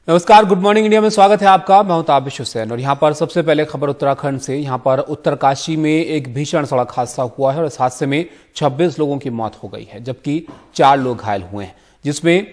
नमस्कार, good morning India में स्वागत है आपका। मैं हूं ताबिश हुसैन और यहां पर सबसे पहले खबर उत्तराखंड से। यहां पर उत्तरकाशी में एक भीषण सड़क हादसा हुआ है और इस हादसे में 26 लोगों की मौत हो गई है, जबकि 4 लोग घायल हुए हैं, जिसमें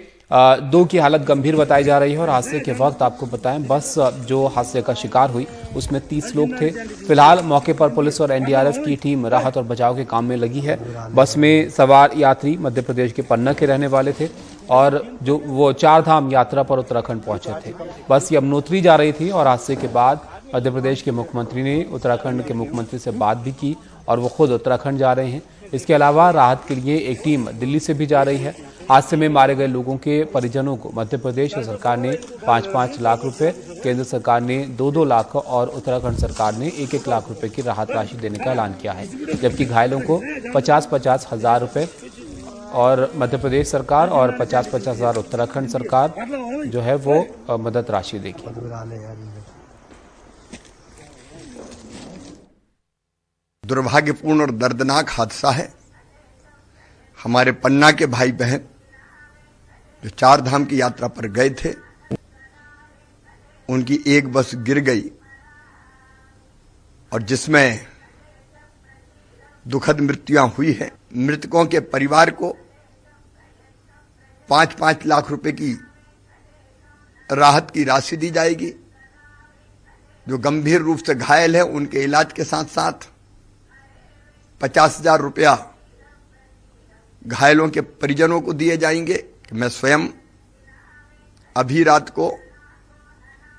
2 की हालत गंभीर बताई जा रही है। और हादसे के वक्त आपको बताएं, बस जो हादसे का शिकार हुई उसमें 30 लोग थे। फिलहाल मौके पर पुलिस और एनडीआरएफ की टीम राहत और बचाव के काम में लगी है। बस में सवार यात्री मध्य प्रदेश के पन्ना के रहने वाले थे और जो वो 4 धाम यात्रा पर उत्तराखंड पहुंचे थे। बस यमुनोत्री जा रही थी और हादसे के बाद मध्य प्रदेश के मुख्यमंत्री ने उत्तराखंड के मुख्यमंत्री से बात भी की और वो खुद उत्तराखंड जा रहे हैं। इसके अलावा राहत के लिए एक टीम दिल्ली से भी जा रही है। हादसे में मारे गए लोगों के परिजनों को मध्य प्रदेश सरकार ने 5-5 लाख रुपए, केंद्र सरकार ने 2-2 लाख और उत्तराखंड सरकार ने 1-1 लाख रुपए की राहत राशि देने का ऐलान किया है, जबकि घायलों को 50-50 हजार रुपए और मध्य प्रदेश सरकार और 50-50 हजार उत्तराखंड सरकार जो है वो मदद राशि देगी। दुर्भाग्यपूर्ण और दर्दनाक हादसा है। हमारे पन्ना के भाई बहन जो 4 धाम की यात्रा पर गए थे, उनकी एक बस गिर गई और जिसमें दुखद मृत्युआं हुई है। मृतकों के परिवार को 5-5 लाख रुपए की राहत की राशि दी जाएगी। जो गंभीर रूप से घायल है उनके इलाज के साथ साथ 50,000 रुपया घायलों के परिजनों को दिए जाएंगे। मैं स्वयं अभी रात को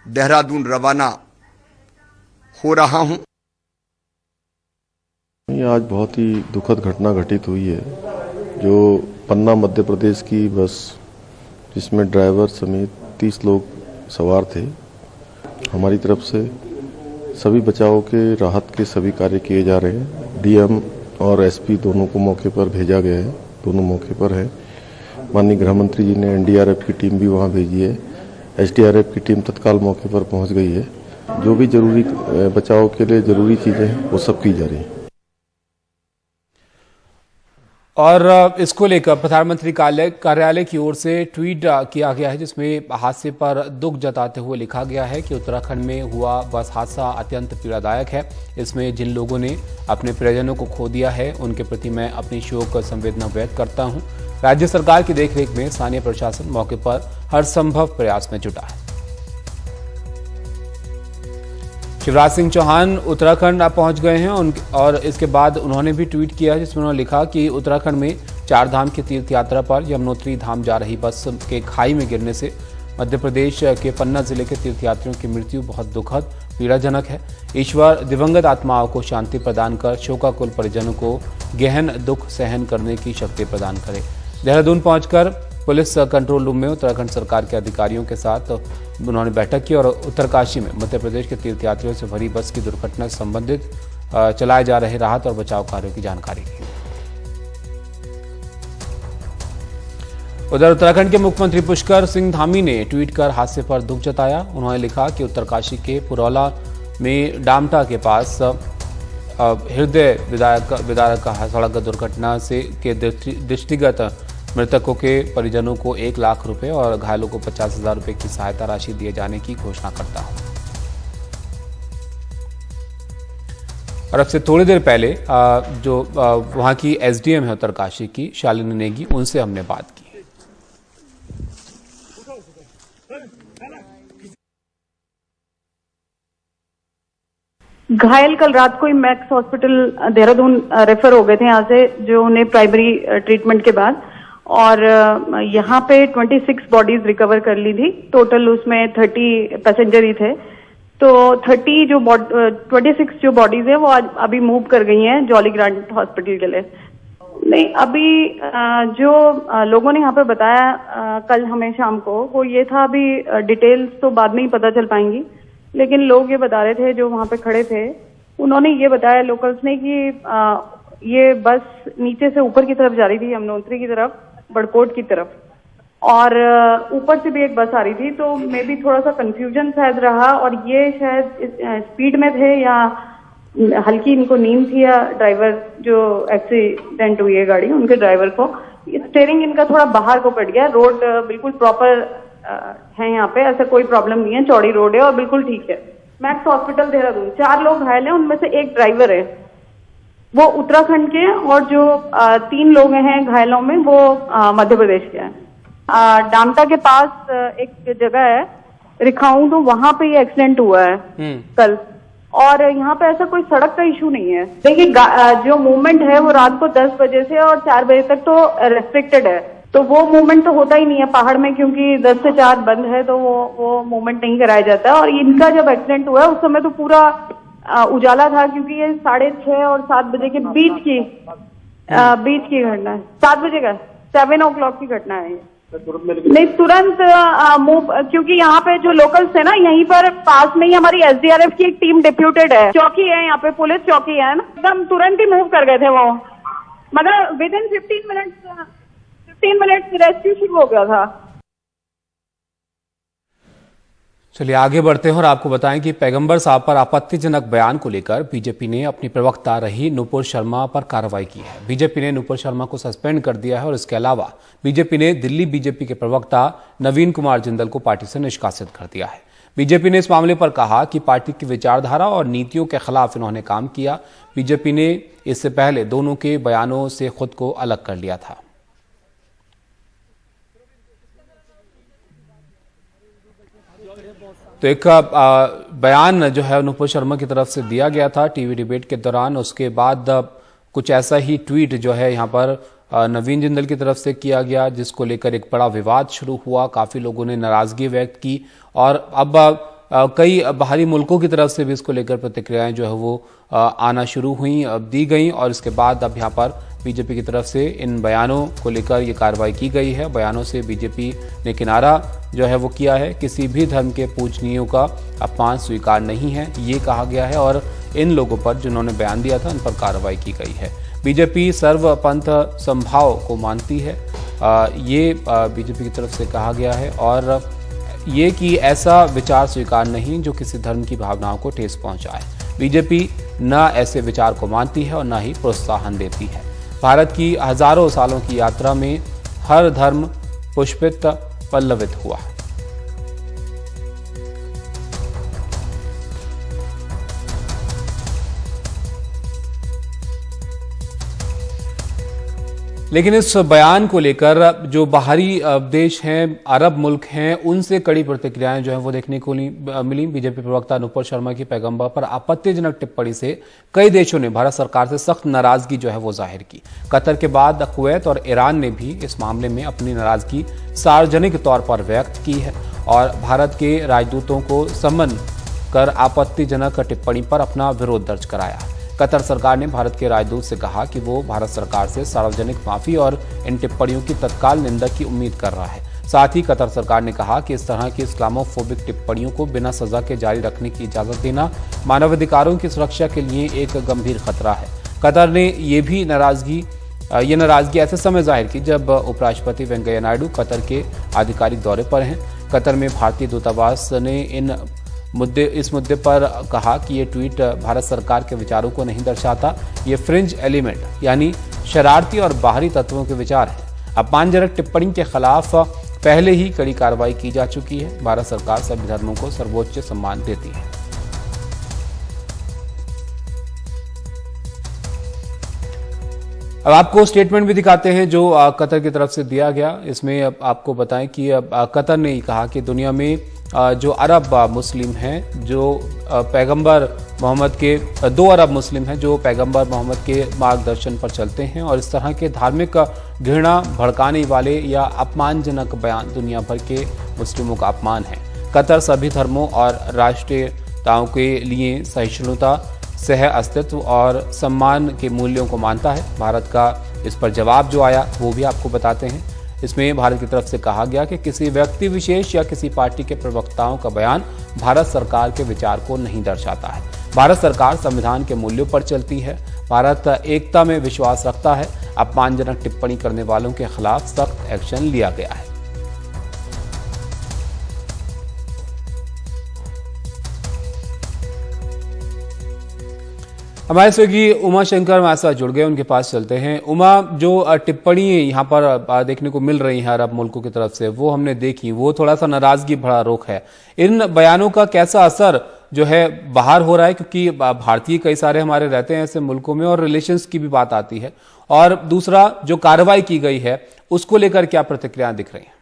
देहरादून रवाना हो रहा हूं। आज बहुत ही दुखद घटना घटित हुई है। जो पन्ना मध्य प्रदेश की बस, जिसमें ड्राइवर समेत 30 लोग सवार थे, हमारी तरफ से सभी बचाव के राहत के सभी कार्य किए जा रहे हैं। डीएम और एसपी दोनों को मौके पर भेजा गया है, दोनों मौके पर है। माननीय गृह मंत्री जी ने एनडीआरएफ की टीम भी वहां भेजी है। एसडीआरएफ की टीम तत्काल मौके पर पहुंच गई है। जो भी जरूरी बचाव के लिए जरूरी चीजें हैं वो सब की जा रही हैं। और इसको लेकर प्रधानमंत्री कार्यालय की ओर से ट्वीट किया गया है, जिसमें हादसे पर दुख जताते हुए लिखा गया है कि उत्तराखंड में हुआ बस हादसा अत्यंत पीड़ादायक है। इसमें जिन लोगों ने अपने परिजनों को खो दिया है उनके प्रति मैं अपनी शोक संवेदना व्यक्त करता हूं। राज्य सरकार की देखरेख में स्थानीय प्रशासन मौके पर हर संभव प्रयास में जुटा है। शिवराज सिंह चौहान उत्तराखंड पहुंच गए हैं और इसके बाद उन्होंने भी ट्वीट किया, जिसमें उन्होंने लिखा कि उत्तराखंड में 4 धाम की तीर्थ यात्रा पर यमुनोत्री धाम जा रही बस के खाई में गिरने से मध्य प्रदेश के पन्ना जिले के तीर्थयात्रियों की मृत्यु बहुत दुखद पीड़ाजनक है। ईश्वर दिवंगत आत्माओं को शांति प्रदान कर शोकाकुल परिजनों को गहन दुख सहन करने की शक्ति प्रदान करे। देहरादून पहुंचकर पुलिस कंट्रोल रूम में उत्तराखंड सरकार के अधिकारियों के साथ उन्होंने बैठक की और उत्तरकाशी में मध्य प्रदेश के तीर्थयात्रियों से भरी बस की दुर्घटना से संबंधित चलाए जा रहे राहत और बचाव कार्यों की जानकारी दी। उधर उत्तराखंड के मुख्यमंत्री पुष्कर सिंह धामी ने ट्वीट कर हादसे पर दुख जताया। उन्होंने लिखा कि उत्तरकाशी के पुरौला में डामटा के पास हृदय विदारक सड़क दुर्घटना से के दृष्टिगत मृतकों के परिजनों को 1 लाख रुपए और घायलों को 50,000 रुपए की सहायता राशि दिए जाने की घोषणा करता हूं। और अब से थोड़ी देर पहले जो वहां की एसडीएम है उत्तरकाशी की, शालिनी नेगी, उनसे हमने बात की। घायल कल रात को ही मैक्स हॉस्पिटल देहरादून रेफर हो गए थे यहाँ से, जो उन्हें प्राइमरी ट्रीटमेंट के बाद, और यहाँ पे 26 बॉडीज रिकवर कर ली थी। टोटल उसमें 30 पैसेंजर ही थे, तो 26 जो बॉडीज है वो आज अभी मूव कर गई हैं जॉली ग्रांट हॉस्पिटल के लिए। नहीं, अभी जो लोगों ने यहाँ पे बताया कल हमें शाम को, वो ये था, अभी डिटेल्स तो बाद में ही पता चल पाएंगी, लेकिन लोग ये बता रहे थे जो वहां पे खड़े थे, उन्होंने ये बताया लोकल्स ने कि ये बस नीचे से ऊपर की तरफ जा रही थी, यमुनोत्री की तरफ, बड़कोट की तरफ, और ऊपर से भी एक बस आ रही थी। तो मे बी थोड़ा सा कंफ्यूजन शायद रहा और ये शायद स्पीड में थे या हल्की इनको नींद थी, या ड्राइवर जो एक्सीडेंट हुई है गाड़ी, उनके ड्राइवर को स्टीयरिंग इनका थोड़ा बाहर को कट गया। रोड बिल्कुल प्रॉपर हैं यहाँ पे, ऐसा कोई प्रॉब्लम नहीं है, चौड़ी रोड है और बिल्कुल ठीक है। मैक्स हॉस्पिटल देहरादून 4 लोग घायल हैं, उनमें से एक ड्राइवर है, वो उत्तराखंड के हैं, और जो 3 लोग हैं घायलों में वो मध्य प्रदेश के हैं। डामटा के पास एक जगह है रिखाऊ, तो वहां पे ये एक्सीडेंट हुआ है कल, और यहाँ पे ऐसा कोई सड़क का इशू नहीं है। देखिए जो मूवमेंट है वो रात को 10 बजे से और 4 बजे तक तो रेस्ट्रिक्टेड है, तो वो मूवमेंट तो होता ही नहीं है पहाड़ में, क्योंकि 10 से 4 बंद है, तो वो मूवमेंट नहीं कराया जाता। और इनका जब एक्सीडेंट हुआ है उस समय तो पूरा उजाला था, क्योंकि ये 6:30 और 7 बजे के बीच की घटना है। 7 बजे का 7 o'clock की घटना है ये। नहीं, तुरंत मूव, क्योंकि यहाँ पे जो लोकल्स थे ना, यहीं पर पास में ही हमारी SDRF की एक टीम डिप्यूटेड है, चौकी है यहाँ पे, पुलिस चौकी है ना, एकदम तुरंत ही मूव कर गए थे वो, मतलब विद इन 15 मिनट्स रेस्क्यू शुरू हो गया था। चलिए आगे बढ़ते हैं और आपको बताएं कि पैगंबर साहब पर आपत्तिजनक बयान को लेकर बीजेपी ने अपनी प्रवक्ता रही नुपुर शर्मा पर कार्रवाई की है। बीजेपी ने नुपुर शर्मा को सस्पेंड कर दिया है और इसके अलावा बीजेपी ने दिल्ली बीजेपी के प्रवक्ता नवीन कुमार जिंदल को पार्टी से निष्कासित कर दिया है। बीजेपी ने इस मामले पर कहा कि पार्टी की विचारधारा और नीतियों के खिलाफ इन्होंने काम किया। बीजेपी ने इससे पहले दोनों के बयानों से खुद को अलग कर लिया था। तो एक बयान जो है नुपुर शर्मा की तरफ से दिया गया था टीवी डिबेट के दौरान। उसके बाद कुछ ऐसा ही ट्वीट जो है यहाँ पर नवीन जिंदल की तरफ से किया गया, जिसको लेकर एक बड़ा विवाद शुरू हुआ। काफी लोगों ने नाराजगी व्यक्त की और अब कई बाहरी मुल्कों की तरफ से भी इसको लेकर प्रतिक्रियाएं जो है वो आना शुरू हुई, दी गई। और इसके बाद अब यहाँ पर बीजेपी की तरफ से इन बयानों को लेकर ये कार्रवाई की गई है। बयानों से बीजेपी ने किनारा जो है वो किया है। किसी भी धर्म के पूजनीयों का अपमान स्वीकार नहीं है, ये कहा गया है। और इन लोगों पर जिन्होंने बयान दिया था उन पर कार्रवाई की गई है। बीजेपी सर्व पंथ संभाव को मानती है, ये बीजेपी की तरफ से कहा गया है। और ये कि ऐसा विचार स्वीकार नहीं जो किसी धर्म की भावनाओं को ठेस पहुंचाए। बीजेपी न ऐसे विचार को मानती है और न ही प्रोत्साहन देती है। भारत की हजारों सालों की यात्रा में हर धर्म पुष्पित पल्लवित हुआ। लेकिन इस बयान को लेकर जो बाहरी देश हैं, अरब मुल्क हैं, उनसे कड़ी प्रतिक्रियाएं जो है वो देखने को मिली। बीजेपी प्रवक्ता नुपुर शर्मा की पैगंबर पर आपत्तिजनक टिप्पणी से कई देशों ने भारत सरकार से सख्त नाराजगी जो है वो जाहिर की। कतर के बाद कुवैत और ईरान ने भी इस मामले में अपनी नाराजगी सार्वजनिक तौर पर व्यक्त की है और भारत के राजदूतों को सम्मन कर आपत्तिजनक टिप्पणी पर अपना विरोध दर्ज कराया। कतर सरकार ने भारत के राजदूत से कहा कि वो भारत सरकार से सार्वजनिक माफी और इन टिप्पणियों की तत्काल निंदा की उम्मीद कर रहा है। साथ ही कतर सरकार ने कहा कि इस तरह की इस्लामोफोबिक टिप्पणियों को बिना सजा के जारी रखने की इजाजत देना मानवाधिकारों की सुरक्षा के लिए एक गंभीर खतरा है। कतर ने ये नाराजगी ऐसे समय जाहिर की जब उपराष्ट्रपति वेंकैया नायडू कतर के आधिकारिक दौरे पर हैं। कतर में भारतीय दूतावास ने इस मुद्दे पर कहा कि ये ट्वीट भारत सरकार के विचारों को नहीं दर्शाता, ये फ्रिंज एलिमेंट यानी शरारती और बाहरी तत्वों के विचार हैं। अपमानजनक टिप्पणी के खिलाफ पहले ही कड़ी कार्रवाई की जा चुकी है। भारत सरकार सभी धर्मों को सर्वोच्च सम्मान देती है। अब आपको स्टेटमेंट भी दिखाते हैं जो कतर की तरफ से दिया गया। इसमें आपको बताएं कि कतर ने कहा कि दुनिया में जो अरब मुस्लिम हैं, जो पैगंबर मोहम्मद के 2 अरब मुस्लिम हैं जो पैगंबर मोहम्मद के मार्गदर्शन पर चलते हैं और इस तरह के धार्मिक घृणा भड़काने वाले या अपमानजनक बयान दुनिया भर के मुस्लिमों का अपमान है। कतर सभी धर्मों और राष्ट्रीयताओं के लिए सहिष्णुता, सह अस्तित्व और सम्मान के मूल्यों को मानता है। भारत का इस पर जवाब जो आया वो भी आपको बताते हैं। इसमें भारत की तरफ से कहा गया कि किसी व्यक्ति विशेष या किसी पार्टी के प्रवक्ताओं का बयान भारत सरकार के विचार को नहीं दर्शाता है। भारत सरकार संविधान के मूल्यों पर चलती है। भारत एकता में विश्वास रखता है। अपमानजनक टिप्पणी करने वालों के खिलाफ सख्त एक्शन लिया गया है। हमारे सहयोगी उमा शंकर हमारे साथ जुड़ गए, उनके पास चलते हैं। उमा, जो टिप्पणी यहाँ पर देखने को मिल रही है अरब मुल्कों की तरफ से, वो हमने देखी, वो थोड़ा सा नाराजगी भरा रुख है। इन बयानों का कैसा असर जो है बाहर हो रहा है, क्योंकि भारतीय कई सारे हमारे रहते हैं ऐसे मुल्कों में और रिलेशंस की भी बात आती है, और दूसरा जो कार्रवाई की गई है उसको लेकर क्या प्रतिक्रियाएं दिख रही हैं?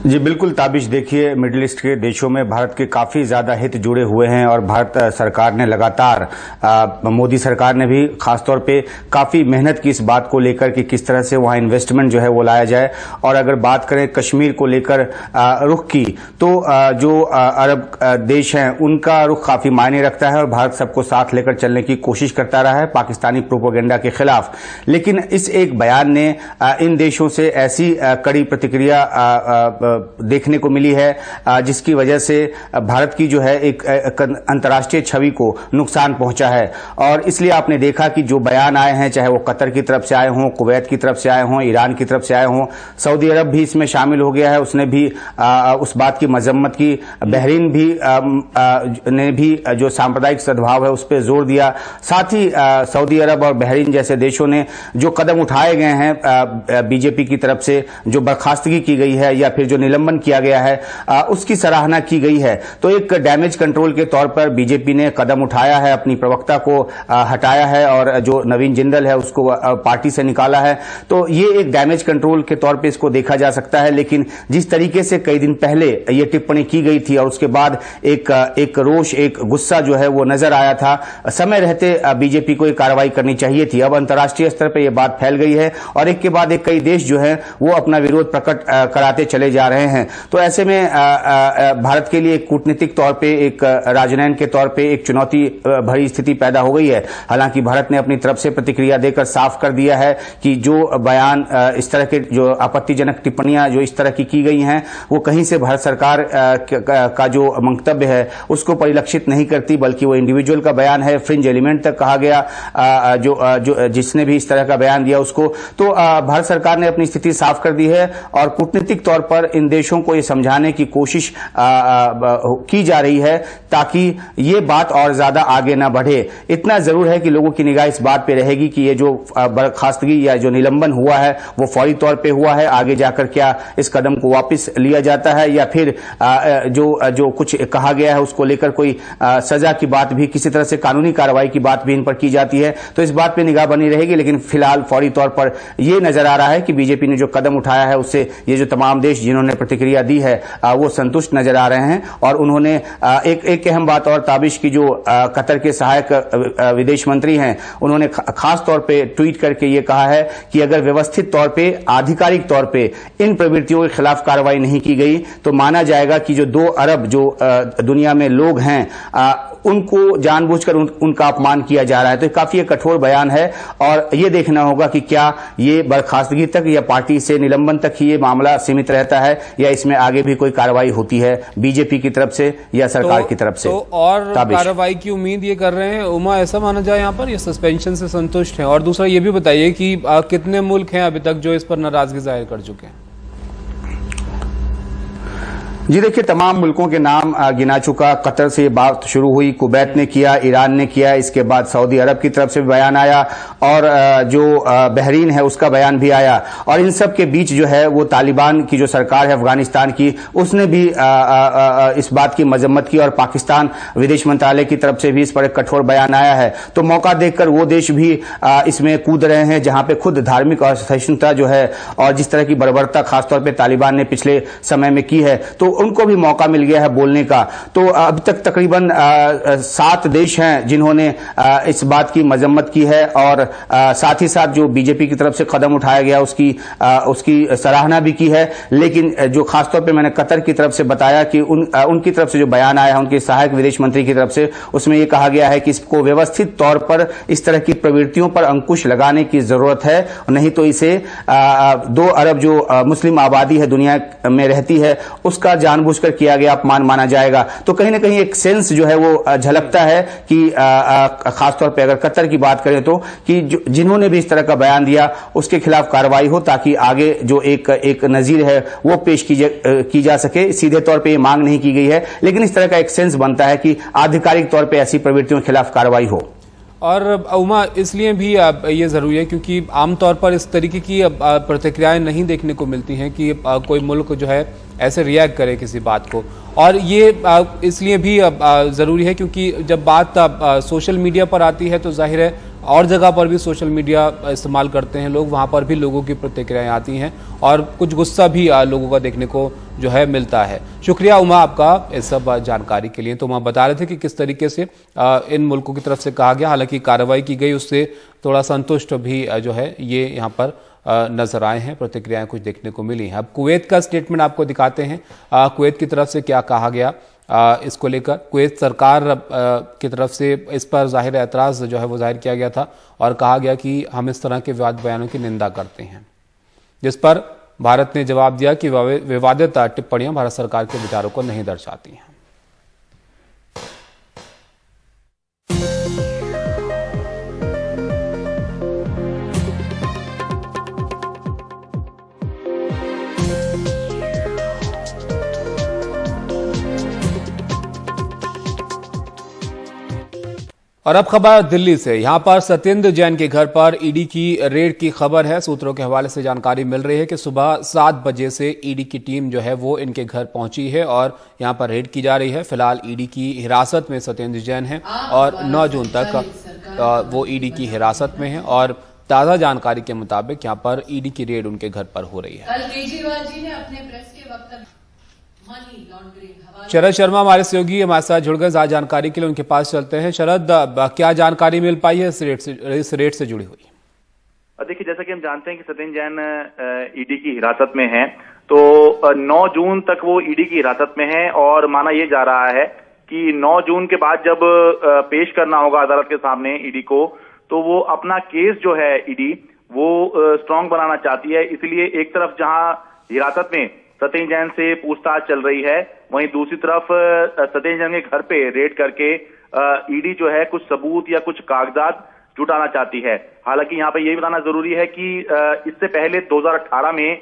जी बिल्कुल ताबिश, देखिए मिडिल ईस्ट के देशों में भारत के काफी ज्यादा हित जुड़े हुए हैं और भारत सरकार ने लगातार मोदी सरकार ने भी खासतौर पे काफी मेहनत की इस बात को लेकर कि किस तरह से वहां इन्वेस्टमेंट जो है वो लाया जाए। और अगर बात करें कश्मीर को लेकर रुख की, तो जो अरब देश हैं उनका रुख काफी मायने रखता है और भारत सबको साथ लेकर चलने की कोशिश करता रहा है पाकिस्तानी प्रोपेगेंडा के खिलाफ। लेकिन इस एक बयान ने इन देशों से ऐसी कड़ी प्रतिक्रिया देखने को मिली है जिसकी वजह से भारत की जो है एक अंतर्राष्ट्रीय छवि को नुकसान पहुंचा है। और इसलिए आपने देखा कि जो बयान आए हैं, चाहे वो कतर की तरफ से आए हों, कुवैत की तरफ से आए हों, ईरान की तरफ से आए हों, सऊदी अरब भी इसमें शामिल हो गया है, उसने भी उस बात की मजम्मत की। बहरीन भी ने भी जो सांप्रदायिक सद्भाव है उस पर जोर दिया। साथ ही सऊदी अरब और बहरीन जैसे देशों ने जो कदम उठाए गए हैं बीजेपी की तरफ से, जो बर्खास्तगी की गई है या फिर जो निलंबन किया गया है, उसकी सराहना की गई है। तो एक डैमेज कंट्रोल के तौर पर बीजेपी ने कदम उठाया है, अपनी प्रवक्ता को हटाया है और जो नवीन जिंदल है उसको पार्टी से निकाला है। तो ये एक डैमेज कंट्रोल के तौर पे इसको देखा जा सकता है। लेकिन जिस तरीके से कई दिन पहले ये टिप्पणी की गई थी और उसके बाद एक रोष, एक गुस्सा जो है वो नजर आया था, समय रहते बीजेपी को एक कार्रवाई करनी चाहिए थी। अब अंतर्राष्ट्रीय स्तर पर यह बात फैल गई है और एक के बाद एक कई देश जो है वो अपना विरोध प्रकट कराते चले जा रहे हैं। तो ऐसे में भारत के लिए कूटनीतिक तौर पे, एक राजनयन के तौर पे एक चुनौती भरी स्थिति पैदा हो गई है। हालांकि भारत ने अपनी तरफ से प्रतिक्रिया देकर साफ कर दिया है कि जो बयान, इस तरह के जो आपत्तिजनक टिप्पणियां जो इस तरह की गई हैं, वो कहीं से भारत सरकार का जो मंतव्य है उसको परिलक्षित नहीं करती, बल्कि वो इंडिविजुअल का बयान है। फ्रिंज एलिमेंट तक कहा गया जो जिसने भी इस तरह का बयान दिया उसको। तो भारत सरकार ने अपनी स्थिति साफ कर दी है और कूटनीतिक तौर पर इन देशों को ये समझाने की कोशिश की जा रही है ताकि ये बात और ज्यादा आगे ना बढ़े। इतना जरूर है कि लोगों की निगाह इस बात पे रहेगी कि ये जो बर्खास्तगी या जो निलंबन हुआ है वो फौरी तौर पे हुआ है, आगे जाकर क्या इस कदम को वापस लिया जाता है या फिर जो कुछ कहा गया है उसको लेकर कोई सजा की बात भी, किसी तरह से कानूनी कार्रवाई की बात भी इन पर की जाती है। तो इस बात पे निगाह बनी रहेगी। लेकिन फिलहाल फौरी तौर पर यह नजर आ रहा है कि बीजेपी ने जो कदम उठाया है उससे ये जो तमाम देश जिन्होंने प्रतिक्रिया दी है वो संतुष्ट नजर आ रहे हैं। और उन्होंने एक अहम बात और ताबिश की, जो कतर के सहायक विदेश मंत्री हैं, उन्होंने खास तौर पे ट्वीट करके ये कहा है कि अगर व्यवस्थित तौर पे, आधिकारिक तौर पे इन प्रवृत्तियों के खिलाफ कार्रवाई नहीं की गई तो माना जाएगा कि जो 2 अरब जो दुनिया में लोग हैं उनको जानबूझकर उनका अपमान किया जा रहा है। तो काफी एक कठोर बयान है और ये देखना होगा कि क्या ये बर्खास्तगी तक या पार्टी से निलंबन तक ही ये मामला सीमित रहता है या इसमें आगे भी कोई कार्रवाई होती है बीजेपी की तरफ से या सरकार की तरफ से। तो और कार्रवाई की उम्मीद ये कर रहे हैं उमा, ऐसा माना जाए यहाँ पर, ये सस्पेंशन से संतुष्ट है? और दूसरा ये भी बताइए कि कितने मुल्क हैं अभी तक जो इस पर नाराजगी जाहिर कर चुके हैं? जी देखिए, तमाम मुल्कों के नाम गिना चुका। कतर से ये बात शुरू हुई, कुवैत ने किया, ईरान ने किया, इसके बाद सऊदी अरब की तरफ से भी बयान आया और जो बहरीन है उसका बयान भी आया। और इन सब के बीच जो है वो तालिबान की जो सरकार है अफगानिस्तान की, उसने भी इस बात की मजम्मत की और पाकिस्तान विदेश मंत्रालय की तरफ से भी इस पर एक कठोर बयान आया है। तो मौका देखकर वो देश भी इसमें कूद रहे हैं जहां पे खुद धार्मिक असहिष्णुता जो है और जिस तरह की बर्बरता खासतौर पर तालिबान ने पिछले समय में की है, तो उनको भी मौका मिल गया है बोलने का। तो अब तक तकरीबन 7 देश हैं जिन्होंने इस बात की मजम्मत की है और साथ ही साथ जो बीजेपी की तरफ से कदम उठाया गया उसकी सराहना भी की है। लेकिन जो खासतौर पे मैंने कतर की तरफ से बताया कि उनकी तरफ से जो बयान आया है उनके सहायक विदेश मंत्री की तरफ से, उसमें यह कहा गया है कि इसको व्यवस्थित तौर पर इस तरह की प्रवृत्तियों पर अंकुश लगाने की जरूरत है, नहीं तो इसे 2 अरब जो मुस्लिम आबादी है दुनिया में रहती है उसका जानबूझकर किया गया अपमान माना जाएगा। तो कहीं ना कहीं एक सेंस जो है वो झलकता है कि खासतौर पर अगर कतर की बात करें तो कि जिन्होंने भी इस तरह का बयान दिया उसके खिलाफ कार्रवाई हो, ताकि आगे जो एक नजीर है वो पेश की जा सके। सीधे तौर पे ये मांग नहीं की गई है, लेकिन इस तरह का एक सेंस बनता है कि आधिकारिक तौर पे ऐसी प्रवृत्तियों के खिलाफ कार्रवाई हो। और उमा, इसलिए भी ये जरूरी है क्योंकि आमतौर पर इस तरीके की प्रतिक्रियाएं नहीं देखने को मिलती हैं कि कोई मुल्क जो है ऐसे रिएक्ट करे किसी बात को। और ये इसलिए भी जरूरी है क्योंकि जब बात सोशल मीडिया पर आती है तो जाहिर है और जगह पर भी सोशल मीडिया इस्तेमाल करते हैं लोग, वहाँ पर भी लोगों की प्रतिक्रियाएं आती हैं और कुछ गुस्सा भी लोगों का देखने को जो है मिलता है। शुक्रिया उमा आपका इस सब जानकारी के लिए। तो उमा बता रहे थे कि किस तरीके से इन मुल्कों की तरफ से कहा गया, हालांकि कार्रवाई की गई उससे थोड़ा संतुष्ट भी जो है ये यहाँ पर नजर आए हैं, प्रतिक्रियाएं कुछ देखने को मिली हैं। अब कुवैत का स्टेटमेंट आपको दिखाते हैं, कुवैत की तरफ से क्या कहा गया इसको लेकर। कुवैत सरकार की तरफ से इस पर जाहिर एतराज जो है वो जाहिर किया गया था और कहा गया कि हम इस तरह के विवाद बयानों की निंदा करते हैं, जिस पर भारत ने जवाब दिया कि विवादित टिप्पणियां भारत सरकार के विचारों को नहीं दर्शाती हैं। और अब खबर दिल्ली से। यहां पर सत्येंद्र जैन के घर पर ईडी की रेड की खबर है। सूत्रों के हवाले से जानकारी मिल रही है कि सुबह 7 बजे से ईडी की टीम जो है वो इनके घर पहुंची है और यहां पर रेड की जा रही है। फिलहाल ईडी की हिरासत में सत्येंद्र जैन है और 9 जून तक वो ईडी की हिरासत में है और ताजा जानकारी के मुताबिक यहां पर ईडी की रेड उनके घर पर हो रही है। कल केजरीवाल जी ने अपने प्रेस के वक्त शरद शर्मा हमारे सहयोगी हमारे साथ जुड़ गए आज जानकारी के लिए, उनके पास चलते हैं। शरद, क्या जानकारी मिल पाई है इस रेड से जुड़ी हुई? देखिए, जैसा कि हम जानते हैं कि सत्येंद्र जैन ईडी की हिरासत में हैं, तो 9 जून तक वो ईडी की हिरासत में हैं और माना यह जा रहा है कि 9 जून के बाद जब पेश करना होगा अदालत के सामने ईडी को, तो वो अपना केस जो है ईडी वो स्ट्रांग बनाना चाहती है। इसलिए एक तरफ जहां हिरासत में सत्येंद्र जैन से पूछताछ चल रही है, वहीं दूसरी तरफ सत्येंद्र जैन के घर पे रेड करके ईडी जो है कुछ सबूत या कुछ कागजात जुटाना चाहती है। हालांकि यहाँ पे ये बताना जरूरी है कि इससे पहले 2018 में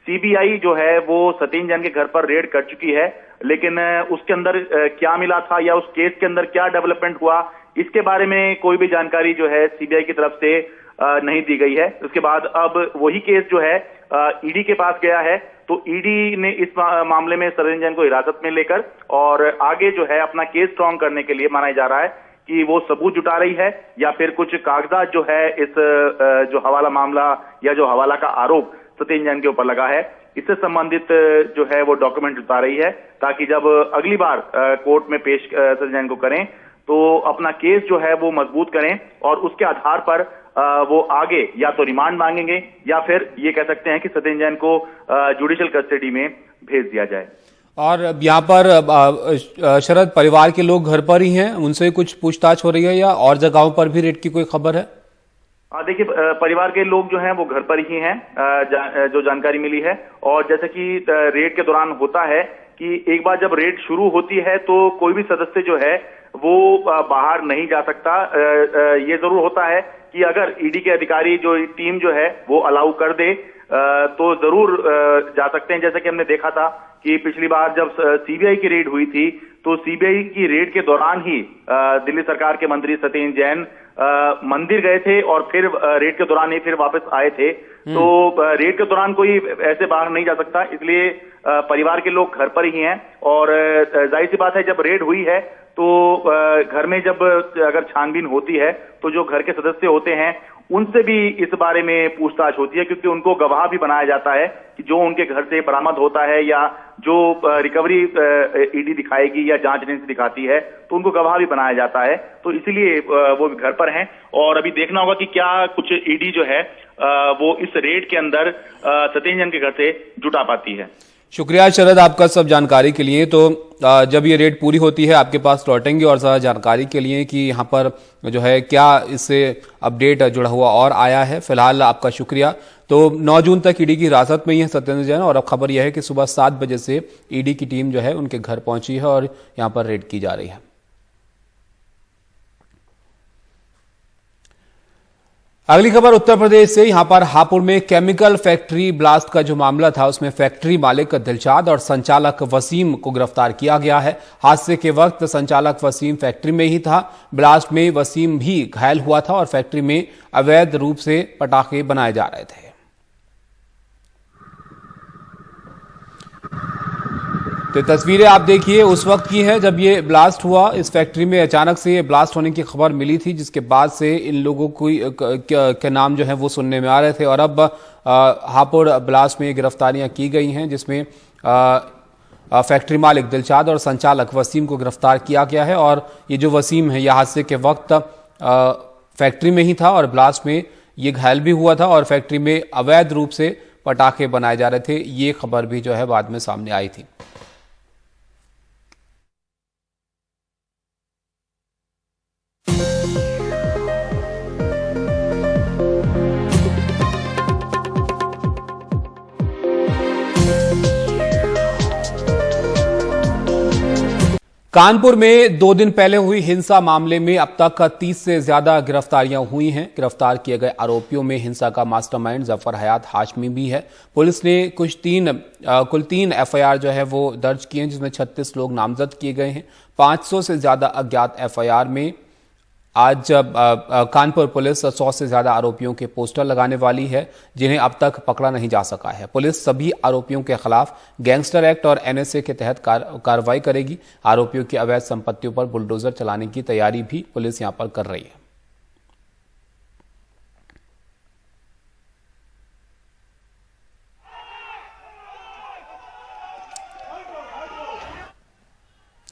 सीबीआई जो है वो सत्येंद्र जैन के घर पर रेड कर चुकी है, लेकिन उसके अंदर क्या मिला था या उस केस के अंदर क्या डेवलपमेंट हुआ, इसके बारे में कोई भी जानकारी जो है सीबीआई की तरफ से नहीं दी गई है। उसके बाद अब वही केस जो है ईडी के पास गया है, तो ईडी ने इस मामले में सत्येंद्र जैन को हिरासत में लेकर और आगे जो है अपना केस स्ट्रांग करने के लिए माना जा रहा है कि वो सबूत जुटा रही है या फिर कुछ कागजात जो है इस जो हवाला मामला या जो हवाला का आरोप सत्येंद्र जैन के ऊपर लगा है, इससे संबंधित जो है वो डॉक्यूमेंट जुटा रही है, ताकि जब अगली बार कोर्ट में पेश सत्येंद्र जैन को करें तो अपना केस जो है वो मजबूत करें और उसके आधार पर वो आगे या तो रिमांड मांगेंगे या फिर ये कह सकते हैं कि सत्येंद्र जैन को जुडिशियल कस्टडी में भेज दिया जाए। और यहाँ पर शरद, परिवार के लोग घर पर ही हैं, उनसे कुछ पूछताछ हो रही है या और जगहों पर भी रेड की कोई खबर है? देखिए, परिवार के लोग जो हैं वो घर पर ही हैं, जो जानकारी मिली है। और जैसे कि रेड के दौरान होता है कि एक बार जब रेड शुरू होती है तो कोई भी सदस्य जो है वो बाहर नहीं जा सकता। ये जरूर होता है कि अगर ईडी के अधिकारी जो टीम जो है वो अलाउ कर दे तो जरूर जा सकते हैं। जैसे कि हमने देखा था कि पिछली बार जब सीबीआई की रेड हुई थी तो सीबीआई की रेड के दौरान ही दिल्ली सरकार के मंत्री सत्येंद्र जैन मंदिर गए थे और फिर रेड के दौरान ही फिर वापस आए थे। तो रेड के दौरान कोई ऐसे बाहर नहीं जा सकता, इसलिए परिवार के लोग घर पर ही हैं। और जाहिर सी बात है, जब रेड हुई है तो घर में जब अगर छानबीन होती है तो जो घर के सदस्य होते हैं उनसे भी इस बारे में पूछताछ होती है, क्योंकि उनको गवाह भी बनाया जाता है कि जो उनके घर से बरामद होता है या जो रिकवरी ईडी दिखाएगी या जांच एजेंसी दिखाती है तो उनको गवाह भी बनाया जाता है। तो इसीलिए वो घर पर हैं और अभी देखना होगा कि क्या कुछ ईडी जो है वो इस रेड के अंदर सत्येंद्र जैन के घर से जुटा पाती है। शुक्रिया शरद आपका सब जानकारी के लिए। तो जब ये रेड पूरी होती है आपके पास लौटेंगे और ज़्यादा जानकारी के लिए कि यहाँ पर जो है क्या इससे अपडेट जुड़ा हुआ और आया है। फिलहाल आपका शुक्रिया। तो 9 जून तक ईडी की हिरासत में ही है सत्येंद्र जैन, और अब खबर यह है कि सुबह 7 बजे से ईडी की टीम जो है उनके घर पहुंची है और यहां पर रेड की जा रही है। अगली खबर उत्तर प्रदेश से। यहां पर हापुड़ में केमिकल फैक्ट्री ब्लास्ट का जो मामला था, उसमें फैक्ट्री मालिक दिलशाद और संचालक वसीम को गिरफ्तार किया गया है। हादसे के वक्त संचालक वसीम फैक्ट्री में ही था। ब्लास्ट में वसीम भी घायल हुआ था और फैक्ट्री में अवैध रूप से पटाखे बनाए जा रहे थे। तो तस्वीरें आप देखिए उस वक्त की है जब ये ब्लास्ट हुआ। इस फैक्ट्री में अचानक से ये ब्लास्ट होने की खबर मिली थी, जिसके बाद से इन लोगों के नाम जो है वो सुनने में आ रहे थे। और अब हापुड़ ब्लास्ट में गिरफ्तारियां की गई हैं, जिसमें फैक्ट्री मालिक दिलशाद और संचालक वसीम को गिरफ्तार किया गया है। और ये जो वसीम है, यह हादसे के वक्त फैक्ट्री में ही था और ब्लास्ट में ये घायल भी हुआ था और फैक्ट्री में अवैध रूप से पटाखे बनाए जा रहे थे। ये खबर भी जो है बाद में सामने आई थी। कानपुर में 2 दिन पहले हुई हिंसा मामले में अब तक 30 से ज्यादा गिरफ्तारियां हुई हैं। गिरफ्तार किए गए आरोपियों में हिंसा का मास्टरमाइंड जफर हयात हाशमी भी है। पुलिस ने कुल 3 एफआईआर जो है वो दर्ज किए हैं, जिसमें 36 लोग नामजद किए गए हैं। 500 से ज्यादा अज्ञात एफआईआर में आज कानपुर पुलिस 100 से ज्यादा आरोपियों के पोस्टर लगाने वाली है, जिन्हें अब तक पकड़ा नहीं जा सका है। पुलिस सभी आरोपियों के खिलाफ गैंगस्टर एक्ट और एनएसए के तहत कार्रवाई करेगी। आरोपियों की अवैध संपत्तियों पर बुलडोजर चलाने की तैयारी भी पुलिस यहां पर कर रही है।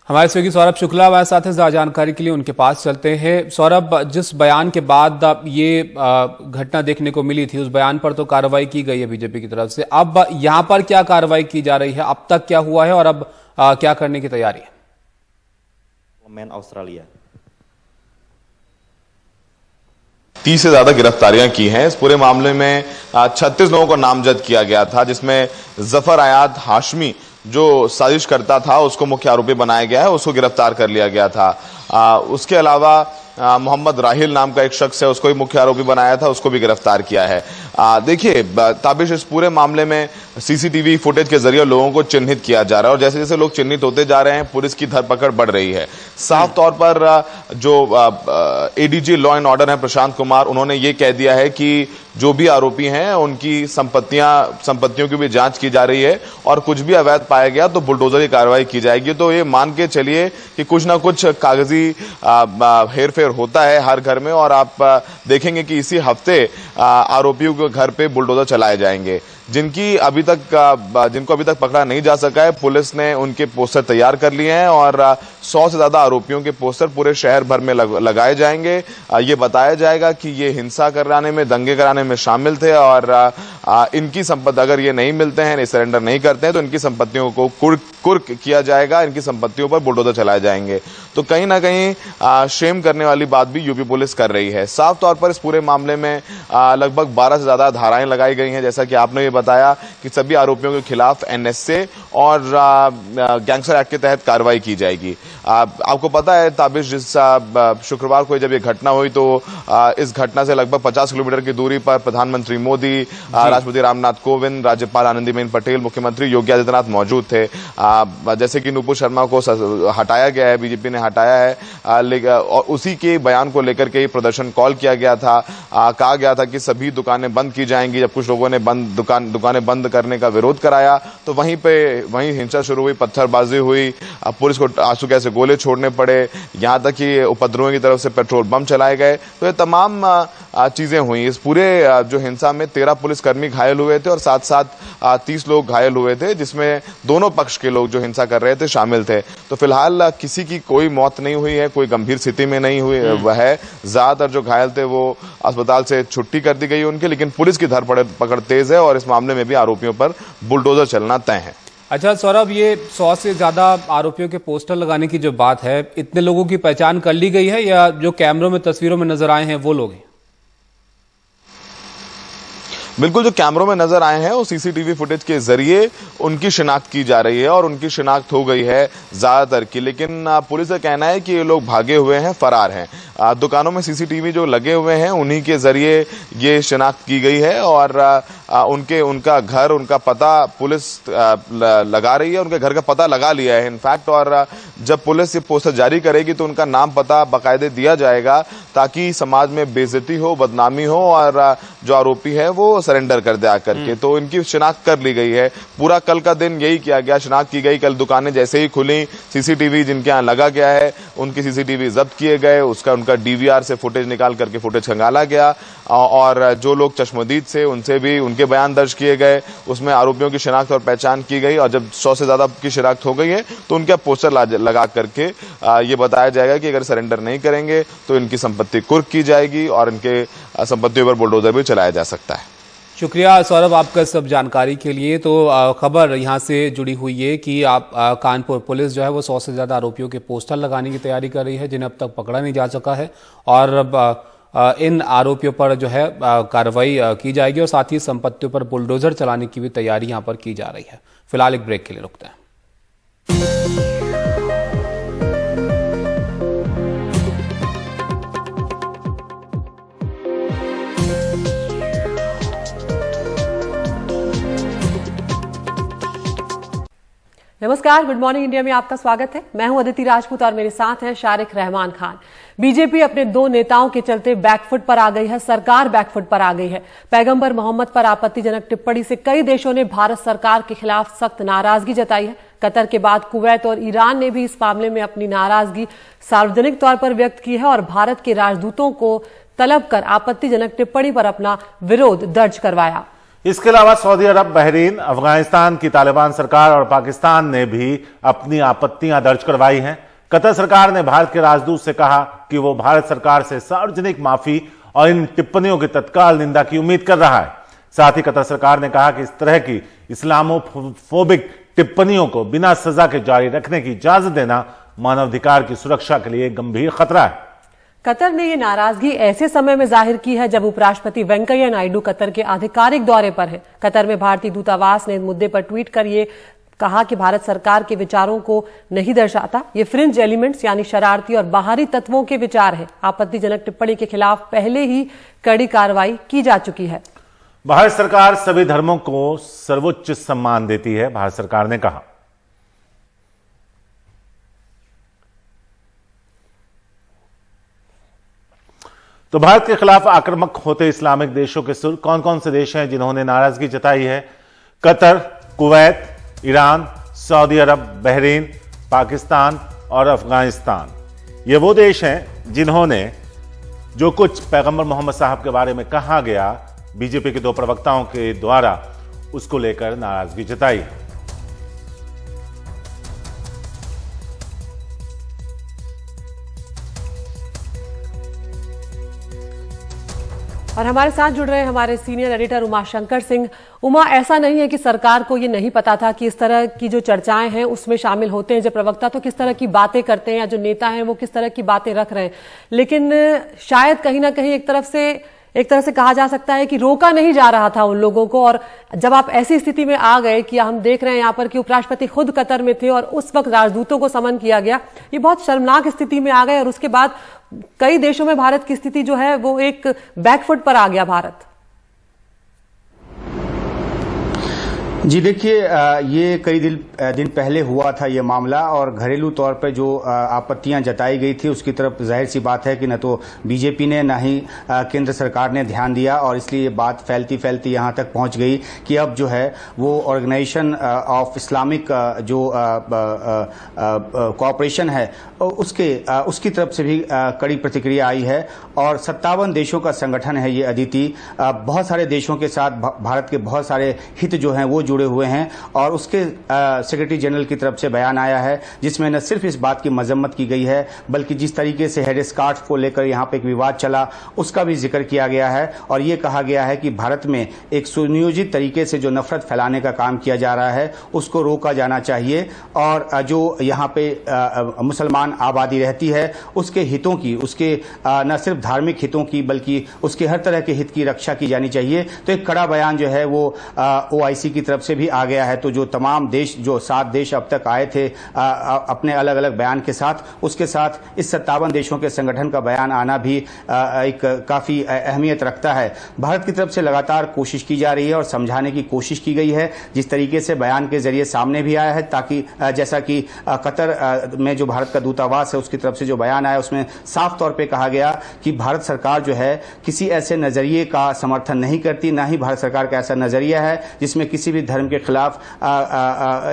हमारे सहयोगी सौरभ शुक्ला हमारे साथ हैं, ज्यादा जानकारी के लिए उनके पास चलते हैं। सौरभ, जिस बयान के बाद ये घटना देखने को मिली थी, उस बयान पर तो कार्रवाई की गई है बीजेपी की तरफ से। अब यहां पर क्या कार्रवाई की जा रही है, अब तक क्या हुआ है और अब क्या करने की तैयारी है? ऑस्ट्रेलिया 30 से ज्यादा गिरफ्तारियां की हैं। इस पूरे मामले में 36 लोगों को नामजद किया गया था, जिसमें जफर हयात हाशमी जो साजिश करता था उसको मुख्य आरोपी बनाया गया है, उसको गिरफ्तार कर लिया गया था। उसके अलावा मोहम्मद राहिल नाम का एक शख्स है, उसको भी मुख्य आरोपी बनाया था, उसको भी गिरफ्तार किया है। देखिए ताबिश, इस पूरे मामले में सीसीटीवी फुटेज के जरिए लोगों को चिन्हित किया जा रहा है और जैसे जैसे लोग चिन्हित होते जा रहे हैं, पुलिस की धरपकड़ बढ़ रही है। साफ तौर पर जो एडीजी लॉ एंड ऑर्डर हैं प्रशांत कुमार, उन्होंने ये कह दिया है कि जो भी आरोपी हैं उनकी संपत्तियों की भी जांच की जा रही है और कुछ भी अवैध पाया गया तो बुलडोजर की कार्रवाई की जाएगी। तो ये मान के चलिए कि कुछ ना कुछ कागजी हेरफेर होता है हर घर में और आप देखेंगे कि इसी हफ्ते आरोपियों के घर पे बुलडोजर चलाए जाएंगे। जिनको अभी तक पकड़ा नहीं जा सका है, पुलिस ने उनके पोस्टर तैयार कर लिए हैं और 100 से ज्यादा आरोपियों के पोस्टर पूरे शहर भर में लगाए जाएंगे। ये बताया जाएगा कि ये हिंसा कराने में, दंगे कराने में शामिल थे और इनकी संपत्ति अगर ये नहीं मिलते हैं, सरेंडर नहीं करते हैं, तो इनकी संपत्तियों को कुर्क किया जाएगा, इनकी संपत्तियों पर बुलडोजर चलाए जाएंगे। तो कहीं ना कहीं शेम करने वाली बात भी यूपी पुलिस कर रही है। साफ तौर पर इस पूरे मामले में लगभग 12 से ज्यादा धाराएं लगाई गई हैं, जैसा कि आपने ये बताया कि सभी आरोपियों के खिलाफ एनएसए और गैंगस्टर एक्ट के तहत कार्रवाई की जाएगी। आपको पता है ताबिश, जिस शुक्रवार को जब ये घटना हुई तो इस घटना से लगभग 50 किलोमीटर की दूरी पर प्रधानमंत्री मोदी, राष्ट्रपति रामनाथ कोविंद, राज्यपाल आनंदीबेन पटेल, मुख्यमंत्री योगी आदित्यनाथ मौजूद थे। जैसे कि नुपुर शर्मा को हटाया गया है, बीजेपी ने हटाया है, और उसी के बयान को लेकर के प्रदर्शन कॉल किया गया था। कहा गया था कि सभी दुकानें बंद की जाएंगी। जब कुछ लोगों ने दुकानें बंद करने का विरोध कराया तो वहीं हिंसा शुरू हुई, पत्थरबाजी हुई, पुलिस को आंसू गैस से गोले छोड़ने पड़े, यहां तक कि उपद्रवियों की तरफ से पेट्रोल बम चलाए गए। तो ये तमाम चीजें हुई। इस पूरे जो हिंसा में 13 पुलिसकर्मी घायल हुए थे और साथ साथ 30 लोग घायल हुए थे, जिसमें दोनों पक्ष के लोग जो हिंसा कर रहे थे शामिल थे। तो फिलहाल किसी की कोई मौत नहीं हुई है, कोई गंभीर स्थिति में नहीं हुई है। ज्यादातर जो घायल थे वो अस्पताल से छुट्टी कर दी गई उनके, लेकिन पुलिस की धरपकड़ तेज है और इस मामले में भी आरोपियों पर बुलडोजर चलना तय है। अच्छा सौरभ, ये 100 से ज्यादा आरोपियों के पोस्टर लगाने की जो बात है, इतने लोगों की पहचान कर ली गई है या जो कैमरों में तस्वीरों में नजर आए हैं वो लोग हैं? बिल्कुल, जो कैमरों में नजर आए हैं वो सीसीटीवी फुटेज के जरिए उनकी शिनाख्त की जा रही है और उनकी शिनाख्त हो गई है ज्यादातर की। लेकिन पुलिस का कहना है कि ये लोग भागे हुए हैं, फरार हैं। दुकानों में सीसीटीवी जो लगे हुए हैं उन्हीं के जरिए ये शिनाख्त की गई है और उनका घर, उनका पता पुलिस लगा रही है, उनके घर का पता लगा लिया है इनफैक्ट। और जब पुलिस ये पोस्टर जारी करेगी तो उनका नाम पता बाकायदे दिया जाएगा ताकि समाज में बेइज्जती हो, बदनामी हो और जो आरोपी है वो सरेंडर कर दे आकर के। तो इनकी शिनाख्त कर ली गई है। पूरा कल का दिन यही किया गया, शिनाख्त की गई। कल दुकानें जैसे ही खुली, सीसीटीवी जिनके यहाँ लगा गया है उनकी सीसीटीवी जब्त किए गए, उनका डीवीआर से फुटेज निकाल करके फुटेज खंगाला गया और जो लोग चश्मदीद से उनसे भी उनके बयान दर्ज किए गए, उसमें आरोपियों की शिनाख्त और पहचान की गई। और जब 100 से ज्यादा की शिनाख्त हो गई है तो उनके पोस्टर लगा करके ये बताया जाएगा कि अगर सरेंडर नहीं करेंगे तो इनकी संपत्ति कुर्क की जाएगी और इनके संपत्तियों पर बुलडोजर भी चलाया जा सकता है। शुक्रिया सौरभ आपका सब जानकारी के लिए। तो खबर यहाँ से जुड़ी हुई है कि आप कानपुर पुलिस जो है वो 100 से ज्यादा आरोपियों के पोस्टर लगाने की तैयारी कर रही है जिन्हें अब तक पकड़ा नहीं जा सका है और अब इन आरोपियों पर जो है कार्रवाई की जाएगी और साथ ही संपत्तियों पर बुलडोजर चलाने की भी तैयारी यहाँ पर की जा रही है। फिलहाल एक ब्रेक के लिए रुकते हैं। नमस्कार, गुड मॉर्निंग इंडिया में आपका स्वागत है। मैं हूं अदिति राजपूत और मेरे साथ हैं शारिक रहमान खान। बीजेपी अपने 2 नेताओं के चलते बैकफुट पर आ गई है, सरकार बैकफुट पर आ गई है। पैगंबर मोहम्मद पर आपत्तिजनक टिप्पणी से कई देशों ने भारत सरकार के खिलाफ सख्त नाराजगी जताई है। कतर के बाद कुवैत और ईरान ने भी इस मामले में अपनी नाराजगी सार्वजनिक तौर पर व्यक्त की है और भारत के राजदूतों को तलब कर आपत्तिजनक टिप्पणी पर अपना विरोध दर्ज करवाया। इसके अलावा सऊदी अरब, बहरीन, अफगानिस्तान की तालिबान सरकार और पाकिस्तान ने भी अपनी आपत्तियां दर्ज करवाई हैं। कतर सरकार ने भारत के राजदूत से कहा कि वो भारत सरकार से सार्वजनिक माफी और इन टिप्पणियों की तत्काल निंदा की उम्मीद कर रहा है। साथ ही कतर सरकार ने कहा कि इस तरह की इस्लामोफोबिक टिप्पणियों को बिना सजा के जारी रखने की इजाजत देना मानवाधिकार की सुरक्षा के लिए गंभीर खतरा है। कतर ने ये नाराजगी ऐसे समय में जाहिर की है जब उपराष्ट्रपति वेंकैया नायडू कतर के आधिकारिक दौरे पर हैं। कतर में भारतीय दूतावास ने इस मुद्दे पर ट्वीट कर ये कहा कि भारत सरकार के विचारों को नहीं दर्शाता, ये फ्रिंज एलिमेंट्स यानी शरारती और बाहरी तत्वों के विचार है। आपत्तिजनक टिप्पणी के खिलाफ पहले ही कड़ी कार्रवाई की जा चुकी है। भारत सरकार सभी धर्मों को सर्वोच्च सम्मान देती है, भारत सरकार ने कहा। तो भारत के खिलाफ आक्रामक होते इस्लामिक देशों के सुर कौन कौन से देश हैं जिन्होंने नाराजगी जताई है? कतर, कुवैत, ईरान, सऊदी अरब, बहरीन, पाकिस्तान और अफगानिस्तान। ये वो देश हैं जिन्होंने जो कुछ पैगंबर मोहम्मद साहब के बारे में कहा गया बीजेपी के 2 प्रवक्ताओं के द्वारा, उसको लेकर नाराजगी जताई। और हमारे साथ जुड़ रहे हैं हमारे सीनियर एडिटर उमाशंकर सिंह। उमा, ऐसा नहीं है कि सरकार को ये नहीं पता था कि इस तरह की जो चर्चाएं हैं उसमें शामिल होते हैं जो प्रवक्ता, तो किस तरह की बातें करते हैं या जो नेता हैं वो किस तरह की बातें रख रहे हैं, लेकिन शायद कहीं ना कहीं एक तरह से कहा जा सकता है कि रोका नहीं जा रहा था उन लोगों को। और जब आप ऐसी स्थिति में आ गए कि हम देख रहे हैं यहाँ पर कि उपराष्ट्रपति खुद कतर में थे और उस वक्त राजदूतों को समन किया गया, ये बहुत शर्मनाक स्थिति में आ गए और उसके बाद कई देशों में भारत की स्थिति जो है वो एक बैकफुट पर आ गया भारत। जी देखिए, ये कई दिन पहले हुआ था ये मामला और घरेलू तौर पर जो आपत्तियां जताई गई थी उसकी तरफ जाहिर सी बात है कि न तो बीजेपी ने न ही केंद्र सरकार ने ध्यान दिया और इसलिए ये बात फैलती फैलती यहाँ तक पहुँच गई कि अब जो है वो ऑर्गेनाइजेशन ऑफ इस्लामिक जो कोऑपरेशन है उसकी तरफ से भी कड़ी प्रतिक्रिया आई है और 57 देशों का संगठन है ये अदिति। बहुत सारे देशों के साथ भारत के बहुत सारे हित जो हैं वो जुड़े हुए हैं और उसके सेक्रेटरी जनरल की तरफ से बयान आया है जिसमें न सिर्फ इस बात की मजम्मत की गई है बल्कि जिस तरीके से हेड स्कार्फ को लेकर यहाँ पे एक विवाद चला उसका भी जिक्र किया गया है और ये कहा गया है कि भारत में एक सुनियोजित तरीके से जो नफरत फैलाने का काम किया जा रहा है उसको रोका जाना चाहिए और जो यहाँ पे मुसलमान आबादी रहती है उसके हितों की, उसके न सिर्फ धार्मिक हितों की बल्कि उसके हर तरह के हित की रक्षा की जानी चाहिए। तो एक कड़ा बयान जो है वो OIC की तरफ से भी आ गया है। तो जो तमाम देश, जो 7 देश अब तक आए थे अपने अलग अलग बयान के साथ, उसके साथ इस 57 देशों के संगठन का बयान आना भी एक काफी अहमियत रखता है। भारत की तरफ से लगातार कोशिश की जा रही है और समझाने की कोशिश की गई है जिस तरीके से बयान के जरिए सामने भी आया है, ताकि जैसा कि कतर में जो भारत का दूतावास है उसकी तरफ से जो बयान आया उसमें साफ तौर पे कहा गया कि भारत सरकार जो है किसी ऐसे नजरिए का समर्थन नहीं करती, ना ही भारत सरकार का ऐसा नजरिया है जिसमें किसी भी धर्म के खिलाफ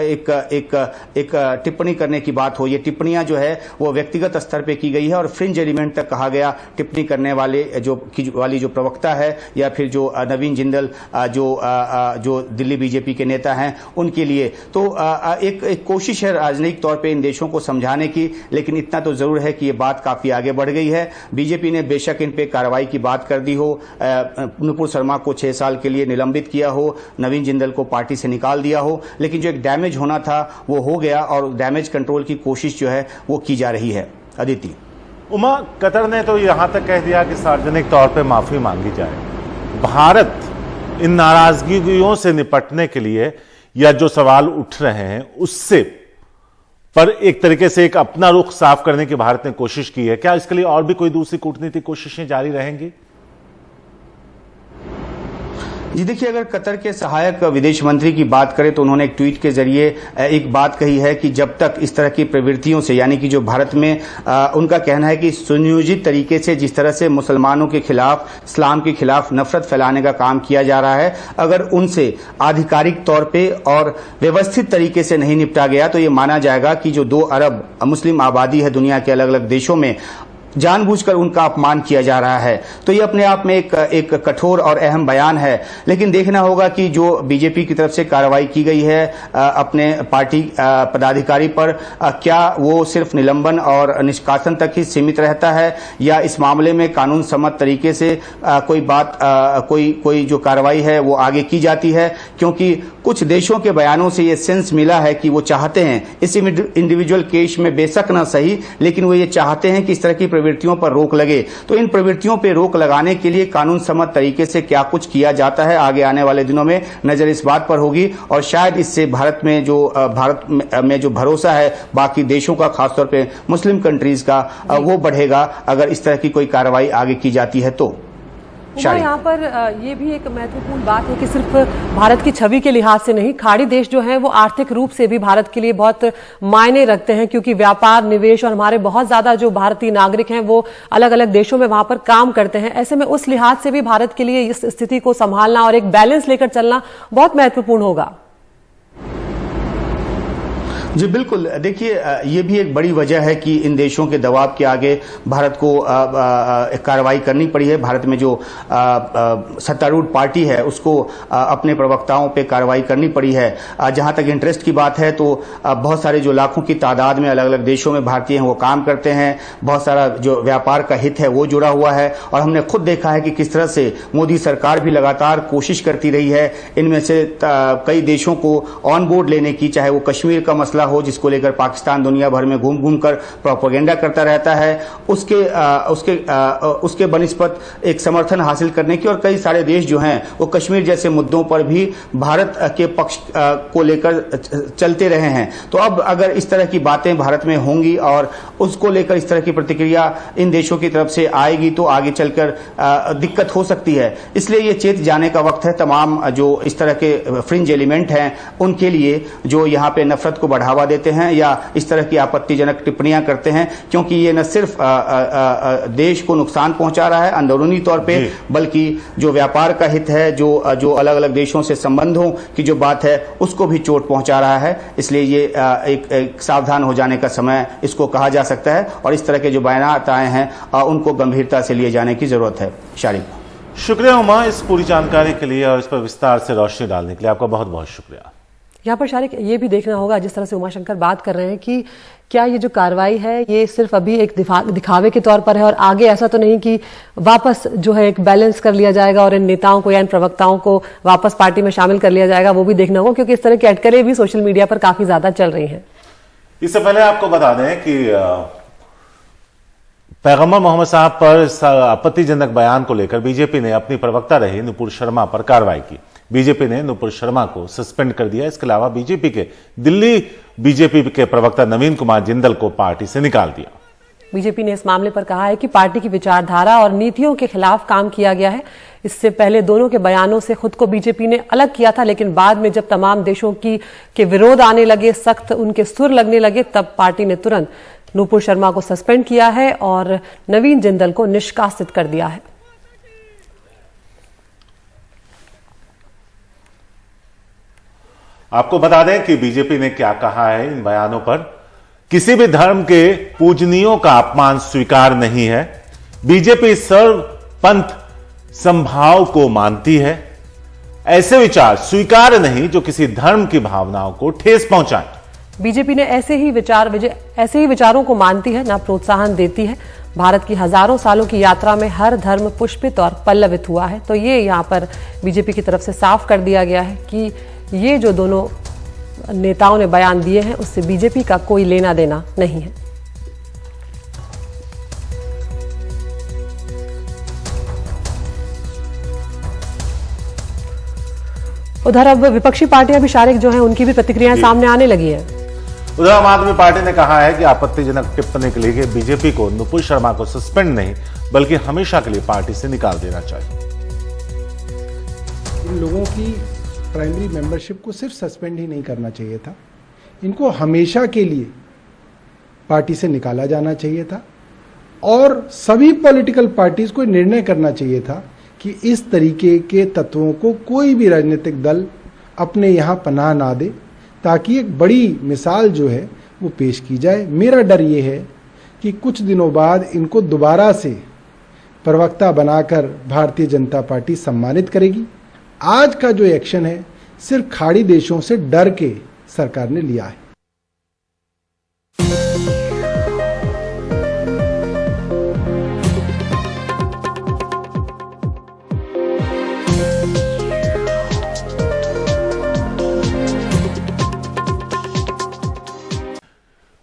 एक टिप्पणी करने की बात हो। ये टिप्पणियां जो है वो व्यक्तिगत स्तर पे की गई है और फ्रिंज एलिमेंट तक कहा गया टिप्पणी करने वाले जो प्रवक्ता है या फिर जो नवीन जिंदल जो दिल्ली बीजेपी के नेता हैं उनके लिए। तो एक कोशिश है राजनीतिक तौर पे इन देशों को समझाने की, लेकिन इतना तो जरूर है कि ये बात काफी आगे बढ़ गई है। बीजेपी ने बेशक इन पे कार्रवाई की बात कर दी हो, नुपुर शर्मा को 6 साल के लिए निलंबित किया हो, नवीन जिंदल को पार्टी से निकाल दिया हो, लेकिन जो एक डैमेज होना था वो हो गया और डैमेज कंट्रोल की कोशिश जो है वो की जा रही है। अदिति। उमा, कतर ने तो यहां तक कह दिया कि सार्वजनिक तौर पे माफी मांगी जाए। भारत इन नाराजगियों से निपटने के लिए या जो सवाल उठ रहे हैं उससे पर एक तरीके से एक अपना रुख साफ करने की भारत ने कोशिश की है। क्या इसके लिए और भी कोई दूसरी कूटनीतिक कोशिशें जारी रहेंगी? जी देखिए, अगर कतर के सहायक विदेश मंत्री की बात करें तो उन्होंने एक ट्वीट के जरिए एक बात कही है कि जब तक इस तरह की प्रवृत्तियों से, यानी कि जो भारत में उनका कहना है कि सुनियोजित तरीके से जिस तरह से मुसलमानों के खिलाफ, इस्लाम के खिलाफ नफरत फैलाने का काम किया जा रहा है, अगर उनसे आधिकारिक तौर पे और व्यवस्थित तरीके से नहीं निपटा गया तो ये माना जाएगा कि जो 2 अरब मुस्लिम आबादी है दुनिया के अलग अलग देशों में, जानबूझकर उनका अपमान किया जा रहा है। तो ये अपने आप में एक कठोर और अहम बयान है। लेकिन देखना होगा कि जो बीजेपी की तरफ से कार्रवाई की गई है अपने पार्टी पदाधिकारी पर, क्या वो सिर्फ निलंबन और निष्कासन तक ही सीमित रहता है या इस मामले में कानून सम्मत तरीके से कोई जो कार्रवाई है वो आगे की जाती है। क्योंकि कुछ देशों के बयानों से ये सेंस मिला है कि वो चाहते हैं इस इंडिविजुअल केस में, बेशक ना सही, लेकिन वो ये चाहते हैं कि इस तरह की प्रवृत्तियों पर रोक लगे। तो इन प्रवृत्तियों पर रोक लगाने के लिए कानून सम्मत तरीके से क्या कुछ किया जाता है आगे आने वाले दिनों में नजर इस बात पर होगी और शायद इससे भारत में जो भरोसा है बाकी देशों का, खासतौर पे मुस्लिम कंट्रीज का, वो बढ़ेगा अगर इस तरह की कोई कार्रवाई आगे की जाती है तो। यहाँ पर ये भी एक महत्वपूर्ण बात है कि सिर्फ भारत की छवि के लिहाज से नहीं, खाड़ी देश जो हैं वो आर्थिक रूप से भी भारत के लिए बहुत मायने रखते हैं, क्योंकि व्यापार, निवेश और हमारे बहुत ज्यादा जो भारतीय नागरिक हैं वो अलग अलग देशों में वहां पर काम करते हैं। ऐसे में उस लिहाज से भी भारत के लिए इस स्थिति को संभालना और एक बैलेंस लेकर चलना बहुत महत्वपूर्ण होगा। जी बिल्कुल, देखिए ये भी एक बड़ी वजह है कि इन देशों के दबाव के आगे भारत को कार्रवाई करनी पड़ी है। भारत में जो सत्तारूढ़ पार्टी है उसको अपने प्रवक्ताओं पे कार्रवाई करनी पड़ी है। जहां तक इंटरेस्ट की बात है तो बहुत सारे जो लाखों की तादाद में अलग अलग देशों में भारतीय हैं वो काम करते हैं, बहुत सारा जो व्यापार का हित है वो जुड़ा हुआ है और हमने खुद देखा है कि किस तरह से मोदी सरकार भी लगातार कोशिश करती रही है इनमें से कई देशों को ऑन बोर्ड लेने की, चाहे वो कश्मीर का मसला हो जिसको लेकर पाकिस्तान दुनिया भर में घूम घूम कर प्रोपेगेंडा करता रहता है, उसके बनिस्बत एक समर्थन हासिल करने की, और कई सारे देश जो हैं वो कश्मीर जैसे मुद्दों पर भी भारत के पक्ष को लेकर चलते रहे हैं। तो अब अगर इस तरह की बातें भारत में होंगी और उसको लेकर इस तरह की प्रतिक्रिया इन देशों की तरफ से आएगी तो आगे चलकर दिक्कत हो सकती है। इसलिए ये चेत जाने का वक्त है तमाम जो इस तरह के फ्रिंज एलिमेंट हैं उनके लिए, जो यहाँ पे नफरत को बढ़ावा देते हैं या इस तरह की आपत्तिजनक टिप्पणियां करते हैं, क्योंकि ये न सिर्फ देश को नुकसान पहुंचा रहा है अंदरूनी तौर पे, बल्कि जो व्यापार का हित है, जो अलग अलग देशों से संबंधों की जो बात है उसको भी चोट पहुंचा रहा है। इसलिए ये एक सावधान हो जाने का समय इसको कहा जा सकता है और इस तरह के जो बयानात आए हैं उनको गंभीरता से लिए जाने की जरूरत है। शारिक। शुक्रिया उमा, इस पूरी जानकारी के लिए और इस पर विस्तार से रोशनी डालने के लिए आपका बहुत बहुत शुक्रिया। यहाँ पर शारिक ये भी देखना होगा, जिस तरह से उमाशंकर बात कर रहे हैं, कि क्या ये जो कार्रवाई है ये सिर्फ अभी एक दिखावे के तौर पर है और आगे ऐसा तो नहीं कि वापस जो है एक बैलेंस कर लिया जाएगा और इन नेताओं को या इन प्रवक्ताओं को वापस पार्टी में शामिल कर लिया जाएगा, वो भी देखना होगा, क्योंकि इस तरह की अटकलें भी सोशल मीडिया पर काफी ज्यादा चल रही हैं। इससे पहले आपको बता दें कि पैगंबर मोहम्मद साहब पर आपत्तिजनक बयान को लेकर बीजेपी ने अपनी प्रवक्ता रही नुपुर शर्मा पर कार्रवाई की। बीजेपी ने नुपुर शर्मा को सस्पेंड कर दिया। इसके अलावा बीजेपी के दिल्ली बीजेपी के प्रवक्ता नवीन कुमार जिंदल को पार्टी से निकाल दिया। बीजेपी ने इस मामले पर कहा है कि पार्टी की विचारधारा और नीतियों के खिलाफ काम किया गया है। इससे पहले दोनों के बयानों से खुद को बीजेपी ने अलग किया था, लेकिन बाद में जब तमाम देशों के विरोध आने लगे, सख्त उनके सुर लगने लगे, तब पार्टी ने तुरंत नुपुर शर्मा को सस्पेंड किया है और नवीन जिंदल को निष्कासित कर दिया है। आपको बता दें कि बीजेपी ने क्या कहा है इन बयानों पर। किसी भी धर्म के पूजनियों का अपमान स्वीकार नहीं है। बीजेपी सर्व पंथ संभाव को मानती है। ऐसे विचार स्वीकार नहीं जो किसी धर्म की भावनाओं को ठेस पहुंचाएं। बीजेपी ने ऐसे ही विचारों को मानती है, ना प्रोत्साहन देती है। भारत की हजारों सालों की यात्रा में हर धर्म पुष्पित और पल्लवित हुआ है। तो ये यहां पर बीजेपी की तरफ से साफ कर दिया गया है कि ये जो दोनों नेताओं ने बयान दिए हैं उससे बीजेपी का कोई लेना देना नहीं है। उधर अब विपक्षी पार्टियां भी शारिक जो हैं उनकी भी प्रतिक्रियाएं सामने आने लगी हैं। उधर आम आदमी पार्टी ने कहा है कि आपत्तिजनक टिप्पणी के लिए बीजेपी को नुपुर शर्मा को सस्पेंड नहीं बल्कि हमेशा के लिए पार्टी से निकाल देना चाहिए। इन लोगों की प्राइमरी मेंबरशिप को सिर्फ सस्पेंड ही नहीं करना चाहिए था, इनको हमेशा के लिए पार्टी से निकाला जाना चाहिए था और सभी पॉलिटिकल पार्टीज को निर्णय करना चाहिए था कि इस तरीके के तत्वों को कोई भी राजनीतिक दल अपने यहाँ पनाह ना दे, ताकि एक बड़ी मिसाल जो है वो पेश की जाए। मेरा डर ये है कि कुछ दिनों बाद इनको दोबारा से प्रवक्ता बनाकर भारतीय जनता पार्टी सम्मानित करेगी। आज का जो एक्शन है सिर्फ खाड़ी देशों से डर के सरकार ने लिया है।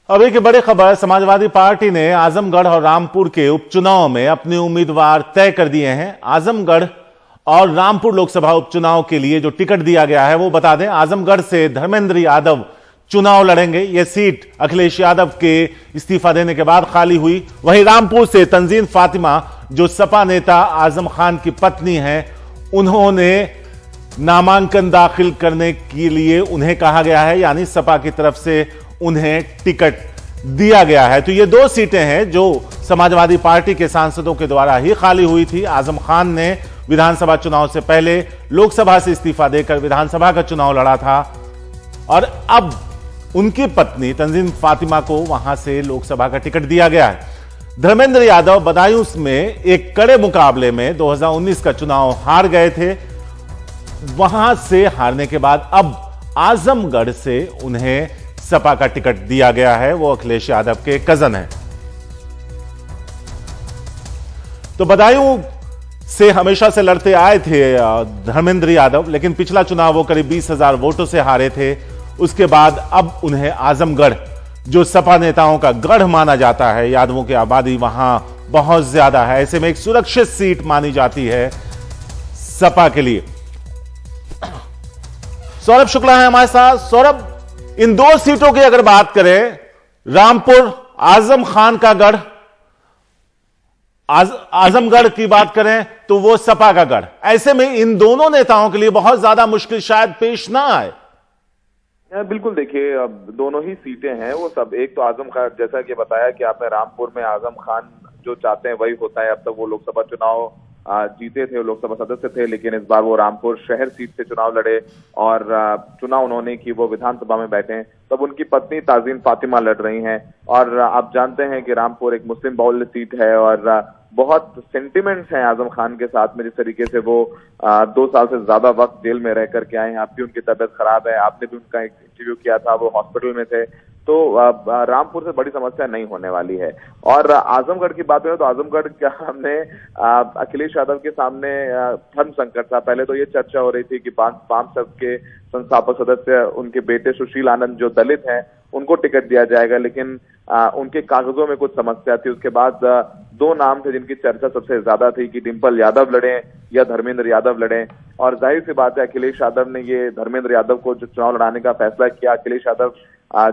अब एक बड़ी खबर, समाजवादी पार्टी ने आजमगढ़ और रामपुर के उपचुनाव में अपने उम्मीदवार तय कर दिए हैं। आजमगढ़ और रामपुर लोकसभा उपचुनाव के लिए जो टिकट दिया गया है वो बता दें, आजमगढ़ से धर्मेंद्र यादव चुनाव लड़ेंगे। यह सीट अखिलेश यादव के इस्तीफा देने के बाद खाली हुई। वहीं रामपुर से तंजीन फातिमा, जो सपा नेता आजम खान की पत्नी हैं, उन्होंने नामांकन दाखिल करने के लिए उन्हें कहा गया है, यानी सपा की तरफ से उन्हें टिकट दिया गया है। तो ये दो सीटें हैं जो समाजवादी पार्टी के सांसदों के द्वारा ही खाली हुई थी। आजम खान ने विधानसभा चुनाव से पहले लोकसभा से इस्तीफा देकर विधानसभा का चुनाव लड़ा था और अब उनकी पत्नी तंजीन फातिमा को वहां से लोकसभा का टिकट दिया गया है। धर्मेंद्र यादव बदायूं में एक कड़े मुकाबले में 2019 का चुनाव हार गए थे। वहां से हारने के बाद अब आजमगढ़ से उन्हें सपा का टिकट दिया गया है। वो अखिलेश यादव के कजन हैं। तो बदायूं से हमेशा से लड़ते आए थे धर्मेंद्र यादव, लेकिन पिछला चुनाव वो करीब 20,000 वोटों से हारे थे। उसके बाद अब उन्हें आजमगढ़, जो सपा नेताओं का गढ़ माना जाता है, यादवों की आबादी वहां बहुत ज्यादा है, ऐसे में एक सुरक्षित सीट मानी जाती है सपा के लिए। सौरभ शुक्ला है हमारे साथ। सौरभ, इन दो सीटों की अगर बात करें, रामपुर आजम खान का गढ़, आजमगढ़ की बात करें तो वो सपा का गढ़, ऐसे में इन दोनों नेताओं के लिए बहुत ज्यादा मुश्किल शायद पेश ना आए। बिल्कुल, देखिए अब दोनों ही सीटें हैं वो सब। एक तो आजम खान, जैसा कि बताया कि आपने, रामपुर में आजम खान जो चाहते हैं वही होता है। अब तक वो लोकसभा चुनाव जीते थे, लोकसभा सदस्य थे, लेकिन इस बार वो रामपुर शहर सीट से चुनाव लड़े और चुनाव उन्होंने कि वो विधानसभा में बैठे। तो तब उनकी पत्नी ताजीन फातिमा लड़ रही हैं। और आप जानते हैं कि रामपुर एक मुस्लिम बहुल्य सीट है और बहुत सेंटिमेंट्स हैं आजम खान के साथ में। जिस तरीके से वो 2 साल से ज्यादा वक्त जेल में रह करके आए हैं, अब भी उनकी तबीयत खराब है, आपने भी उनका एक इंटरव्यू किया था, वो हॉस्पिटल में थे। तो रामपुर से बड़ी समस्या नहीं होने वाली है। और आजमगढ़ की बात करें तो आजमगढ़ के सामने अखिलेश यादव के सामने धर्म संकट था। पहले तो ये चर्चा हो रही थी कि वाम सब के संस्थापक सदस्य उनके बेटे सुशील आनंद जो दलित हैं उनको टिकट दिया जाएगा, लेकिन उनके कागजों में कुछ समस्या थी। उसके बाद 2 नाम थे जिनकी चर्चा सबसे ज्यादा थी कि डिंपल यादव लड़े या धर्मेंद्र यादव लड़े। और जाहिर सी बात है अखिलेश यादव ने ये धर्मेंद्र यादव को जो चुनाव लड़ाने का फैसला किया। अखिलेश यादव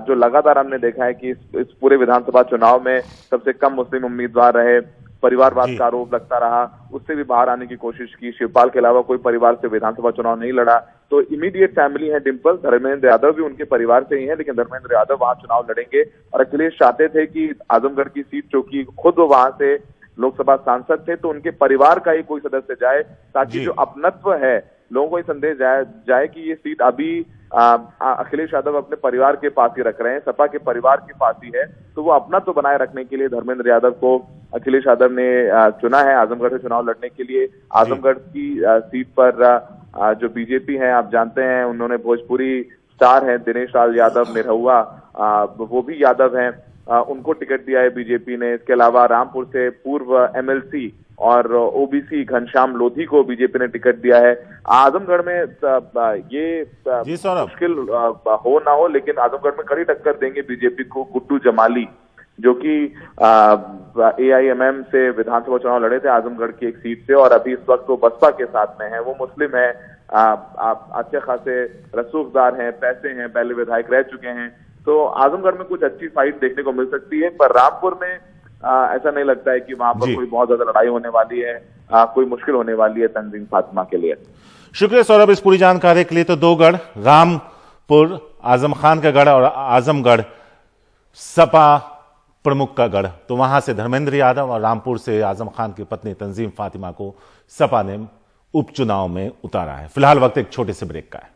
जो लगातार हमने देखा है कि इस पूरे विधानसभा चुनाव में सबसे कम मुस्लिम उम्मीदवार रहे, परिवारवाद का आरोप लगता रहा, उससे भी बाहर आने की कोशिश की। शिवपाल के अलावा कोई परिवार से विधानसभा चुनाव नहीं लड़ा। तो इमीडिएट फैमिली है डिंपल, धर्मेंद्र यादव भी उनके परिवार से ही है, लेकिन धर्मेंद्र यादव वहां चुनाव लड़ेंगे। और अखिलेश चाहते थे कि आजमगढ़ की सीट, चूंकि खुद वो वहां से लोकसभा सांसद थे, तो उनके परिवार का ही कोई सदस्य जाए, ताकि जो अपनत्व है लोगों को ये संदेश जाए कि ये सीट अभी अखिलेश यादव अपने परिवार के पास ही रख रहे हैं, सपा के परिवार के पास ही है। तो वो अपना तो बनाए रखने के लिए धर्मेंद्र यादव को अखिलेश यादव ने चुना है आजमगढ़ से चुनाव लड़ने के लिए। आजमगढ़ की सीट पर जो बीजेपी है, आप जानते हैं उन्होंने भोजपुरी स्टार हैं दिनेश लाल यादव निरहुआ, वो भी यादव हैं, उनको टिकट दिया है बीजेपी ने। इसके अलावा रामपुर से पूर्व एमएलसी और ओबीसी घनश्याम लोधी को बीजेपी ने टिकट दिया है। आजमगढ़ में ये मुश्किल हो ना हो, लेकिन आजमगढ़ में कड़ी टक्कर देंगे बीजेपी को गुड्डू जमाली, जो कि AIMM से विधानसभा चुनाव लड़े थे आजमगढ़ की एक सीट से, और अभी इस वक्त वो बसपा के साथ में है। वो मुस्लिम है, अच्छे खासे रसूखदार हैं, पैसे हैं, पहले विधायक रह चुके हैं। तो आजमगढ़ में कुछ अच्छी फाइट देखने को मिल सकती है, पर रामपुर में ऐसा नहीं लगता है कि वहां पर कोई बहुत ज्यादा लड़ाई होने वाली है, कोई मुश्किल होने वाली है तंजीम फातिमा के लिए। शुक्रिया सौरभ इस पूरी जानकारी के लिए। तो 2 गढ़, रामपुर आजम खान का गढ़ और आजमगढ़ सपा प्रमुख का गढ़, तो वहां से धर्मेंद्र यादव और रामपुर से आजम खान की पत्नी तंजीम फातिमा को सपा ने उपचुनाव में उतारा है। फिलहाल वक्त एक छोटे से ब्रेक का है।